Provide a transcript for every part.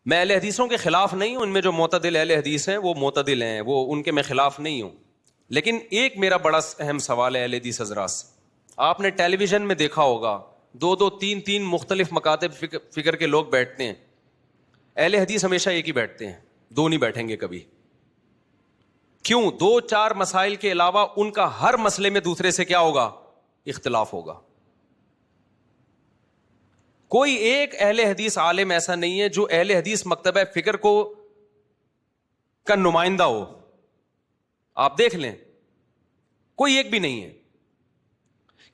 میں اہل حدیثوں کے خلاف نہیں ہوں، ان میں جو معتدل اہل حدیث ہیں وہ معتدل ہیں، وہ ان کے میں خلاف نہیں ہوں، لیکن ایک میرا بڑا اہم سوال ہے اہل حدیث حضرات سے۔ آپ نے ٹیلی ویژن میں دیکھا ہوگا دو دو تین تین مختلف مکاتب فکر کے لوگ بیٹھتے ہیں، اہل حدیث ہمیشہ ایک ہی بیٹھتے ہیں، دو نہیں بیٹھیں گے کبھی۔ کیوں؟ دو چار مسائل کے علاوہ ان کا ہر مسئلے میں دوسرے سے کیا ہوگا؟ اختلاف ہوگا۔ کوئی ایک اہل حدیث عالم ایسا نہیں ہے جو اہل حدیث مکتبہ فکر کو کا نمائندہ ہو، آپ دیکھ لیں کوئی ایک بھی نہیں ہے،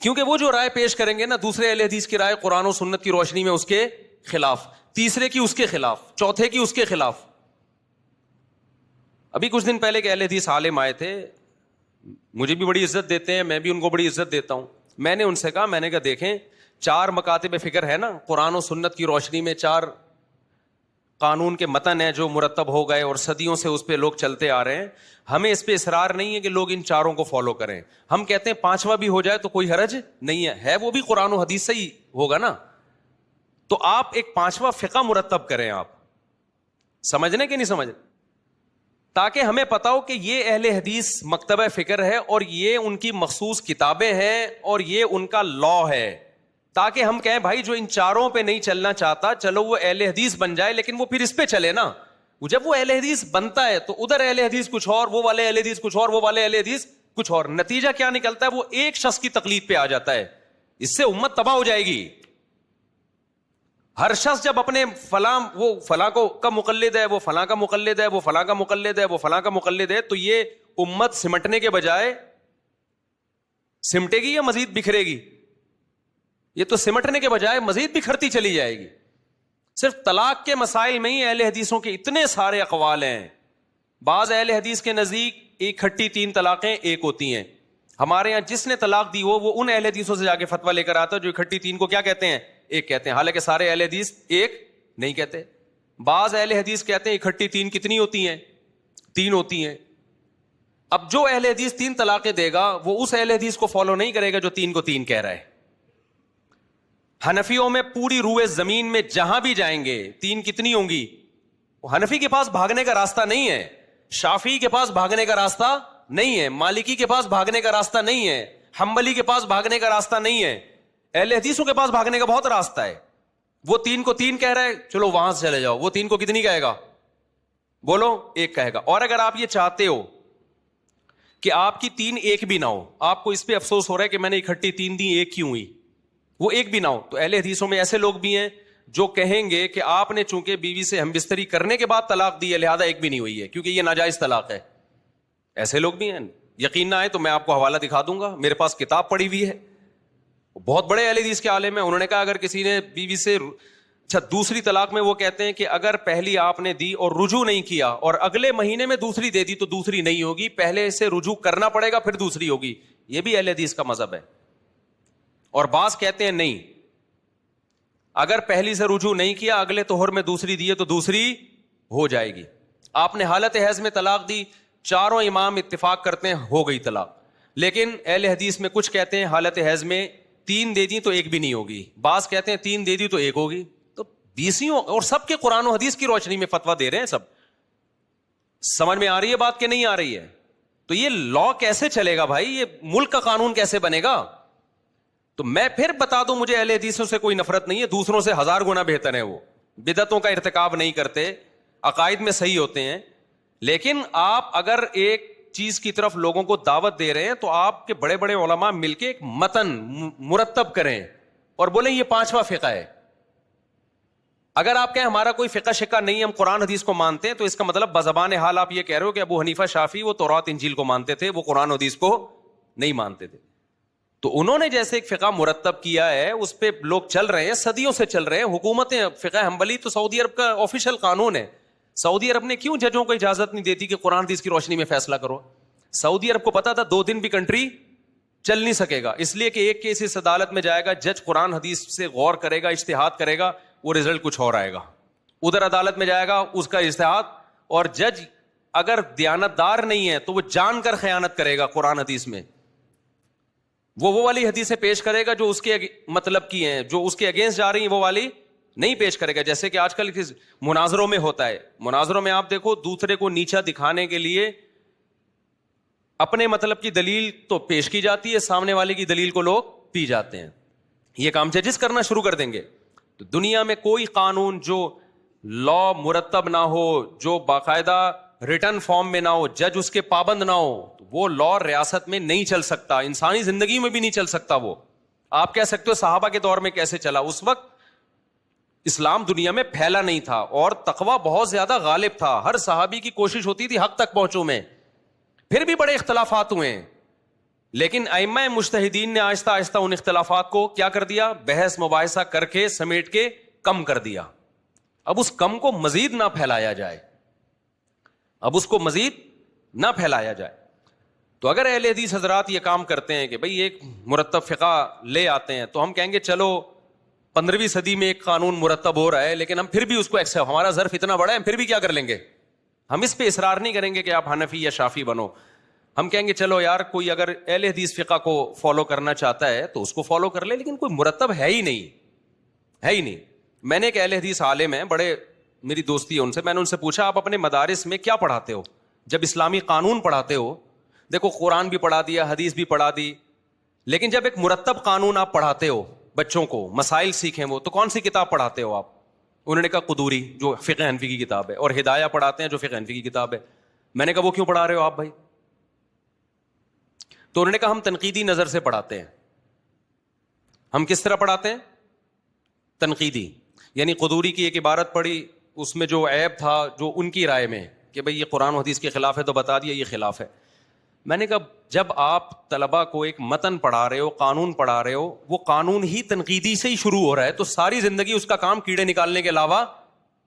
کیونکہ وہ جو رائے پیش کریں گے نا دوسرے اہل حدیث کی رائے قرآن و سنت کی روشنی میں اس کے خلاف، تیسرے کی اس کے خلاف، چوتھے کی اس کے خلاف۔ ابھی کچھ دن پہلے کے اہل حدیث عالم آئے تھے، مجھے بھی بڑی عزت دیتے ہیں، میں بھی ان کو بڑی عزت دیتا ہوں۔ میں نے ان سے کہا، میں نے کہا دیکھیں چار مکاتب فکر ہے نا قرآن و سنت کی روشنی میں، چار قانون کے متن ہیں جو مرتب ہو گئے اور صدیوں سے اس پہ لوگ چلتے آ رہے ہیں، ہمیں اس پہ اصرار نہیں ہے کہ لوگ ان چاروں کو فالو کریں، ہم کہتے ہیں پانچواں بھی ہو جائے تو کوئی حرج نہیں ہے وہ بھی قرآن و حدیث سے ہی ہوگا نا، تو آپ ایک پانچواں فقہ مرتب کریں۔ آپ سمجھنے کہ نہیں سمجھ، تاکہ ہمیں پتا ہو کہ یہ اہل حدیث مکتبہ فکر ہے اور یہ ان کی مخصوص کتابیں ہیں اور یہ ان کا لا ہے، تاکہ ہم کہیں بھائی جو ان چاروں پہ نہیں چلنا چاہتا چلو وہ اہل حدیث بن جائے، لیکن وہ پھر اس پہ چلے نا۔ جب وہ اہل حدیث بنتا ہے تو ادھر اہل حدیث کچھ اور، وہ والے اہل حدیث کچھ اور، وہ والے اہل حدیث کچھ اور، نتیجہ کیا نکلتا ہے؟ وہ ایک شخص کی تقلید پہ آ جاتا ہے، اس سے امت تباہ ہو جائے گی۔ ہر شخص جب اپنے فلاں، وہ فلاں کو کا مقلد ہے، وہ فلاں کا مقلد ہے، وہ فلاں کا مقلد ہے، وہ فلاں کا مقلد ہے، تو یہ امت سمٹنے کے بجائے سمٹے گی یا مزید بکھرے گی؟ یہ تو سمٹنے کے بجائے مزید بکھرتی چلی جائے گی۔ صرف طلاق کے مسائل میں ہی اہل حدیثوں کے اتنے سارے اقوال ہیں۔ بعض اہل حدیث کے نزدیک اکٹھی 3 طلاقیں ایک ہوتی ہیں، ہمارے ہاں جس نے طلاق دی وہ ان اہل حدیثوں سے جا کے فتویٰ لے کر آتا ہے جو اکٹھی 3 کو کیا کہتے ہیں؟ ایک کہتے ہیں، حالانکہ سارے اہل حدیث ایک نہیں کہتے۔ بعض اہل حدیث کہتے ہیں اکٹھی 3 کتنی ہوتی ہیں؟ 3 ہوتی ہیں۔ اب جو اہل حدیث 3 طلاقیں دے گا وہ اس اہل حدیث کو فالو نہیں کرے گا جو 3 کو 3 کہہ رہا ہے۔ حنفیوں میں پوری روئے زمین میں جہاں بھی جائیں گے 3 کتنی ہوں گی؟ حنفی کے پاس بھاگنے کا راستہ نہیں ہے، شافعی کے پاس بھاگنے کا راستہ نہیں ہے، مالکی کے پاس بھاگنے کا راستہ نہیں ہے، حنبلی کے پاس بھاگنے کا راستہ نہیں ہے، اہل حدیثوں کے پاس بھاگنے کا بہت راستہ ہے۔ وہ 3 کو 3 کہہ رہا ہے، چلو وہاں سے چلے جاؤ، وہ 3 کو کتنی کہے گا؟ بولو، 1 کہے گا۔ اور اگر آپ یہ چاہتے ہو کہ آپ کی 3 ایک بھی نہ ہو، آپ کو اس پہ افسوس ہو رہا ہے کہ میں نے اکٹھی 3 دی، ایک کیوں ہوئی، وہ ایک بھی نہ ہو، تو اہل حدیثوں میں ایسے لوگ بھی ہیں جو کہیں گے کہ آپ نے چونکہ بیوی سے ہم بستری کرنے کے بعد طلاق دی ہے لہذا ایک بھی نہیں ہوئی ہے کیونکہ یہ ناجائز طلاق ہے۔ ایسے لوگ بھی ہیں، یقین نہ آئے تو میں آپ کو حوالہ دکھا دوں گا، میرے پاس کتاب پڑھی ہوئی ہے، بہت بڑے اہل حدیث کے عالم ہیں، انہوں نے کہا اگر کسی نے بیوی سے دوسری طلاق میں وہ کہتے ہیں کہ اگر پہلی آپ نے دی اور رجوع نہیں کیا اور اگلے مہینے میں دوسری دے دی تو دوسری نہیں ہوگی، پہلے سے رجوع کرنا پڑے گا پھر دوسری ہوگی، یہ بھی اہل حدیث کا مذہب ہے۔ اور بعض کہتے ہیں نہیں، اگر پہلی سے رجوع نہیں کیا اگلے طہر میں دوسری دی ہے تو دوسری ہو جائے گی۔ آپ نے حالت حیض میں طلاق دی، چاروں امام اتفاق کرتے ہیں ہو گئی طلاق، لیکن اہل حدیث میں کچھ کہتے ہیں حالت حیض میں 3 دے دی تو ایک بھی نہیں ہوگی، بعض کہتے ہیں 3 دے دی تو ایک ہوگی، تو 20 اور سب کے قرآن و حدیث کی روشنی میں فتویٰ دے رہے ہیں۔ سب سمجھ میں آ رہی ہے بات کہ نہیں آ رہی ہے؟ تو یہ لا کیسے چلے گا بھائی؟ یہ ملک کا قانون کیسے بنے گا؟ تو میں پھر بتا دوں، مجھے اہل حدیثوں سے کوئی نفرت نہیں ہے، دوسروں سے 1000 گنا بہتر ہیں، وہ بدعتوں کا ارتکاب نہیں کرتے، عقائد میں صحیح ہوتے ہیں، لیکن آپ اگر ایک چیز کی طرف لوگوں کو دعوت دے رہے ہیں تو آپ کے بڑے بڑے علماء مل کے ایک متن مرتب کریں اور بولیں یہ 5واں فقہ ہے۔ اگر آپ کہیں ہمارا کوئی فقہ شقہ نہیں، ہم قرآن حدیث کو مانتے ہیں، تو اس کا مطلب بزبان حال آپ یہ کہہ رہے ہو کہ ابو حنیفہ شافعی وہ تورات انجیل کو مانتے تھے، وہ قرآن حدیث کو نہیں مانتے تھے۔ تو انہوں نے جیسے ایک فقہ مرتب کیا ہے اس پہ لوگ چل رہے ہیں، صدیوں سے چل رہے ہیں، حکومتیں، فقہ حنبلی تو سعودی عرب کا آفیشیل قانون ہے۔ سعودی عرب نے کیوں ججوں کو اجازت نہیں دیتی کہ قرآن حدیث کی روشنی میں فیصلہ کرو؟ سعودی عرب کو پتا تھا 2 دن بھی کنٹری چل نہیں سکے گا، اس لیے کہ ایک کیس اس عدالت میں جائے گا، جج قرآن حدیث سے غور کرے گا، اجتہاد کرے گا، وہ رزلٹ کچھ اور آئے گا، ادھر عدالت میں جائے گا اس کا اجتہاد، اور جج اگر دیانتدار نہیں ہے تو وہ جان کر خیانت کرے گا قرآن حدیث میں، وہ والی حدیثیں پیش کرے گا جو اس کے مطلب کی ہیں، جو اس کے اگینسٹ جا رہی ہیں وہ والی نہیں پیش کرے گا. جیسے کہ آج کل مناظروں میں ہوتا ہے, مناظروں میں آپ دیکھو دوسرے کو نیچا دکھانے کے لیے اپنے مطلب کی دلیل تو پیش کی جاتی ہے, سامنے والے کی دلیل کو لوگ پی جاتے ہیں. یہ کام ججز کرنا شروع کر دیں گے. تو دنیا میں کوئی قانون جو لا مرتب نہ ہو, جو باقاعدہ ریٹن فارم میں نہ ہو, جج اس کے پابند نہ ہو, تو وہ لا ریاست میں نہیں چل سکتا, انسانی زندگی میں بھی نہیں چل سکتا. وہ آپ کہہ سکتے ہو صحابہ کے دور میں کیسے چلا, اس وقت اسلام دنیا میں پھیلا نہیں تھا اور تقویٰ بہت زیادہ غالب تھا. ہر صحابی کی کوشش ہوتی تھی حق تک پہنچوں میں, پھر بھی بڑے اختلافات ہوئے ہیں, لیکن ائمہ مجتہدین نے آہستہ آہستہ ان اختلافات کو کیا کر دیا, بحث مباحثہ کر کے سمیٹ کے کم کر دیا. اب اس کم کو مزید نہ پھیلایا جائے, اب اس کو مزید نہ پھیلایا جائے. تو اگر اہل حدیث حضرات یہ کام کرتے ہیں کہ بھئی ایک مرتب فقہ لے آتے ہیں, تو ہم کہیں گے چلو 15ویں صدی میں ایک قانون مرتب ہو رہا ہے, لیکن ہم پھر بھی اس کو ہمارا ظرف اتنا بڑا ہے, ہم پھر بھی کیا کر لیں گے, ہم اس پہ اصرار نہیں کریں گے کہ آپ حنفی یا شافی بنو. ہم کہیں گے چلو یار کوئی اگر اہل حدیث فقہ کو فالو کرنا چاہتا ہے تو اس کو فالو کر لے, لیکن کوئی مرتب ہے ہی نہیں, ہے ہی نہیں. میں نے ایک اہل حدیث عالم ہے, بڑے میری دوستی ہے ان سے, میں نے ان سے پوچھا آپ اپنے مدارس میں کیا پڑھاتے ہو جب اسلامی قانون پڑھاتے ہو؟ دیکھو قرآن بھی پڑھا دیا, حدیث بھی پڑھا دی, لیکن جب ایک مرتب قانون آپ پڑھاتے ہو بچوں کو, مسائل سیکھیں وہ, تو کون سی کتاب پڑھاتے ہو آپ؟ انہوں نے کہا قدوری جو فقہ حنفی کی کتاب ہے, اور ہدایہ پڑھاتے ہیں جو فقہ حنفی کی کتاب ہے. میں نے کہا وہ کیوں پڑھا رہے ہو آپ بھائی؟ تو انہوں نے کہا ہم تنقیدی نظر سے پڑھاتے ہیں. ہم کس طرح پڑھاتے ہیں؟ تنقیدی. یعنی قدوری کی ایک عبارت پڑھی, اس میں جو عیب تھا جو ان کی رائے میں کہ بھئی یہ قرآن و حدیث کے خلاف ہے, تو بتا دیا یہ خلاف ہے. میں نے کہا جب آپ طلبہ کو ایک متن پڑھا رہے ہو, قانون پڑھا رہے ہو, وہ قانون ہی تنقیدی سے ہی شروع ہو رہا ہے, تو ساری زندگی اس کا کام کیڑے نکالنے کے علاوہ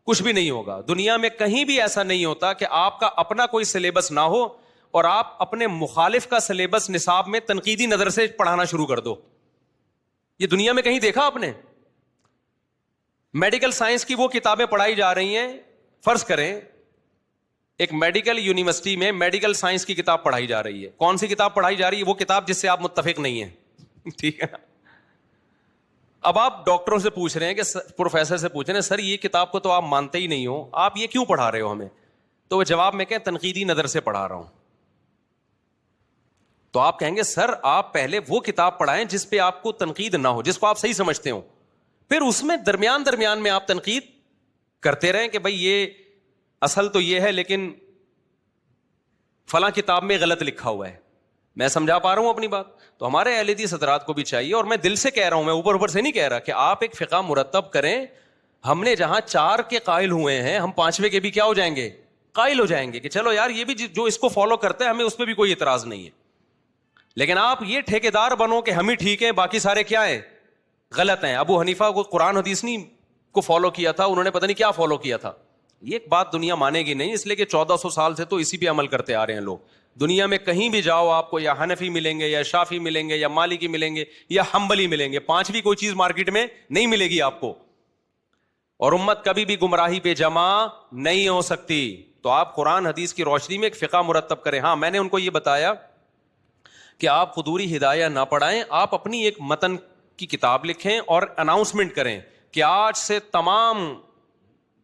کچھ بھی نہیں ہوگا. دنیا میں کہیں بھی ایسا نہیں ہوتا کہ آپ کا اپنا کوئی سلیبس نہ ہو اور آپ اپنے مخالف کا سلیبس نصاب میں تنقیدی نظر سے پڑھانا شروع کر دو. یہ دنیا میں کہیں دیکھا آپ نے؟ میڈیکل سائنس کی وہ کتابیں پڑھائی جا رہی ہیں, فرض کریں ایک میڈیکل یونیورسٹی میں میڈیکل سائنس کی کتاب پڑھائی جا رہی ہے. کون سی کتاب پڑھائی جا رہی ہے؟ وہ کتاب جس سے آپ متفق نہیں ہیں. ٹھیک ہے. اب آپ ڈاکٹروں سے پوچھ رہے ہیں کہ پروفیسر سے پوچھ رہے ہیں سر یہ کتاب کو تو آپ مانتے ہی نہیں ہو, آپ یہ کیوں پڑھا رہے ہو ہمیں؟ تو وہ جواب میں کہیں تنقیدی نظر سے پڑھا رہا ہوں. تو آپ کہیں گے سر آپ پہلے وہ کتاب پڑھائیں جس پہ آپ کو تنقید نہ ہو, جس کو آپ صحیح سمجھتے ہو, پھر اس میں درمیان میں آپ تنقید کرتے رہیں کہ بھئی یہ اصل تو یہ ہے لیکن فلاں کتاب میں غلط لکھا ہوا ہے. میں سمجھا پا رہا ہوں اپنی بات؟ تو ہمارے اہل حدیث حضرات کو بھی چاہیے, اور میں دل سے کہہ رہا ہوں, میں اوپر سے نہیں کہہ رہا, کہ آپ ایک فقہ مرتب کریں. ہم نے جہاں 4 کے قائل ہوئے ہیں, ہم 5ویں کے بھی کیا ہو جائیں گے؟ قائل ہو جائیں گے کہ چلو یار یہ بھی جو اس کو فالو کرتے ہیں ہمیں اس پہ بھی کوئی اعتراض نہیں ہے. لیکن آپ یہ ٹھیکیدار بنو کہ ہم ہی ٹھیک ہیں باقی سارے کیا ہیں؟ غلط ہیں. ابو حنیفہ کو قرآن حدیث نہیں کو فالو کیا تھا, انہوں نے پتہ نہیں کیا فالو کیا تھا. یہ ایک بات دنیا مانے گی نہیں, اس لیے کہ 1400 سال سے تو اسی پہ عمل کرتے آ رہے ہیں لوگ. دنیا میں کہیں بھی جاؤ آپ کو یا حنفی ملیں گے یا شافی ملیں گے یا مالکی ملیں گے یا حنبلی ملیں گے, 5ویں کوئی چیز مارکیٹ میں نہیں ملے گی آپ کو. اور امت کبھی بھی گمراہی پہ جمع نہیں ہو سکتی. تو آپ قرآن حدیث کی روشنی میں ایک فقہ مرتب کریں. ہاں میں نے ان کو یہ بتایا کہ آپ قدوری ہدایہ نہ پڑھائیں, آپ اپنی ایک متن کی کتاب لکھیں اور اناؤنسمنٹ کریں کہ آج سے تمام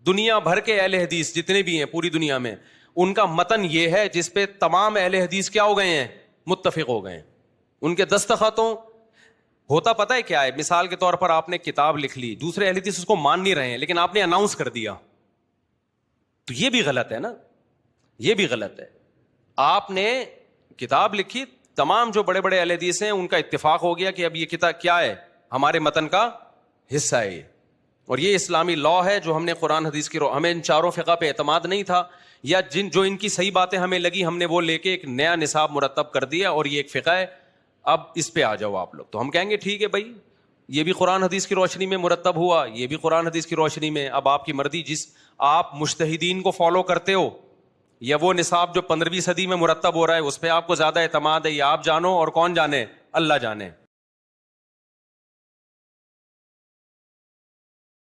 دنیا بھر کے اہل حدیث جتنے بھی ہیں پوری دنیا میں, ان کا متن یہ ہے جس پہ تمام اہل حدیث کیا ہو گئے ہیں؟ متفق ہو گئے ہیں. ان کے دستخطوں ہوتا پتہ ہے کیا ہے؟ مثال کے طور پر آپ نے کتاب لکھ لی, دوسرے اہل حدیث اس کو مان نہیں رہے ہیں, لیکن آپ نے اناؤنس کر دیا, تو یہ بھی غلط ہے نا, یہ بھی غلط ہے. آپ نے کتاب لکھی, تمام جو بڑے بڑے اہل حدیث ہیں ان کا اتفاق ہو گیا کہ اب یہ کتاب کیا ہے؟ ہمارے متن کا حصہ ہے. اور یہ اسلامی لا ہے جو ہم نے قرآن حدیث کی ہمیں ان 4 فقہ پہ اعتماد نہیں تھا, یا جو ان کی صحیح باتیں ہمیں لگی ہم نے وہ لے کے ایک نیا نصاب مرتب کر دیا, اور یہ ایک فقہ ہے, اب اس پہ آ جاؤ آپ لوگ. تو ہم کہیں گے ٹھیک ہے بھائی, یہ بھی قرآن حدیث کی روشنی میں مرتب ہوا, یہ بھی قرآن حدیث کی روشنی میں. اب آپ کی مرضی, جس آپ مجتہدین کو فالو کرتے ہو یا وہ نصاب جو 15ویں صدی میں مرتب ہو رہا ہے اس پہ آپ کو زیادہ اعتماد ہے, یا آپ جانو اور کون جانے؟ اللہ جانے.